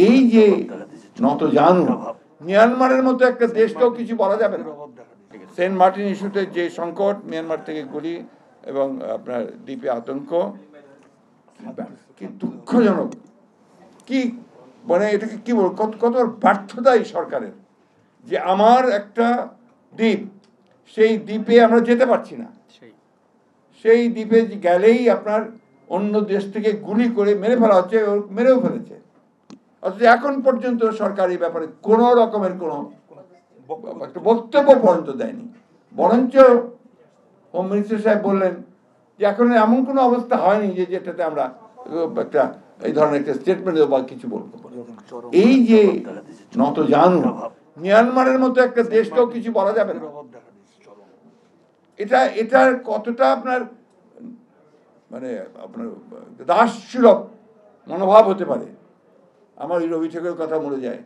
এই যে নতজানু মিয়ানমারের মতো একটা দেশকেও কিছু বলা যাবে না। সেন্ট মার্টিন ইস্যুতে যে সংকট, মিয়ানমার থেকে গুলি এবং আপনার দ্বীপে আতঙ্ক, কি দুঃখজনক, কি মানে এটাকে কি বল, কত ব্যর্থতা এই সরকারের, যে আমার একটা দ্বীপ, সেই দ্বীপে আমরা যেতে পারছি না, সেই দ্বীপে গেলেই আপনার অন্য দেশ থেকে গুলি করে মেরে ফেলা হচ্ছে, মেরেও ফেলেছে। অথচ এখন পর্যন্ত সরকার এই ব্যাপারে কোন রকমের কোনো একটা বক্তব্য পর্যন্ত দেয়নি। বরঞ্চ হোম মিনিস্টার সাহেব বললেন যে এখন এমন কোনো অবস্থা হয়নি যে যেটাতে আমরা একটা এই ধরনের একটা স্টেটমেন্ট বা কিছু বলবো। এই যে নতজানু মিয়ানমারের মতো একটা দেশকেও কিছু বলা যাবে না। এটার কতটা আপনার মানে আপনার দাসসুলভ মনোভাব হতে পারে। আমার ওই রবি ঠাকুরের কথা মনে যায়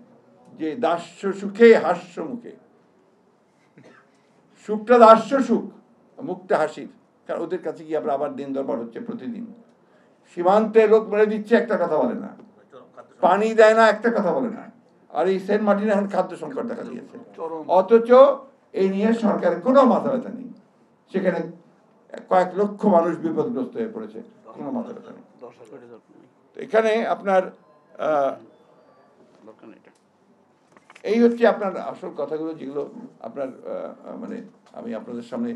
যে দাস্য সুখে হাস্য মুখে, সুখটা দাস্য সুখ, মুখটা হাসির। কারণ ওদের কাছে গিয়ে আমরা আবার দিন দরবার হচ্ছে প্রতিদিন। সীমান্তে লোক মেরে দিচ্ছে, একটা কথা বলে না, পানি দেয় না, একটা কথা বলে না। আর এই সেন্ট মার্টিনে এখন খাদ্য সংকট দেখা দিয়েছে, অথচ এই নিয়ে সরকারের কোনো মাথা ব্যথা নেই। সেখানে কয়েক লক্ষ মানুষ বিপদগ্রস্ত হয়ে পড়েছে, কোনো মাথা ব্যথা নেই। এখানে আপনার এই হচ্ছে আপনার আসল কথাগুলো, যেগুলো আপনার মানে আমি আপনাদের সামনে,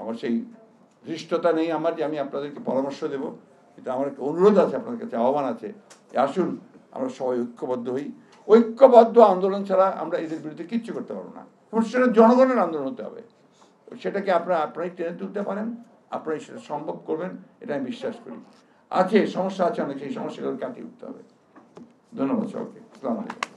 আমার সেই ধৃষ্টতা নেই আমার যে আমি আপনাদেরকে পরামর্শ দেব, কিন্তু আমার একটা অনুরোধ আছে, আপনাদের কাছে আহ্বান আছে, আসুন আমরা সবাই ঐক্যবদ্ধ হই। ঐক্যবদ্ধ আন্দোলন ছাড়া আমরা এদের বিরুদ্ধে কিচ্ছু করতে পারবো না। সেটা জনগণের আন্দোলন হতে হবে। সেটাকে আপনারাই টেনে তুলতে পারেন, আপনারাই সেটা সম্ভব করবেন, এটা আমি বিশ্বাস করি। আছে সমস্যা আছে অনেক, সেই সমস্যাগুলো কাটিয়ে উঠতে হবে। ধন্যবাদ সবাইকে। আসসালামু আলাইকুম।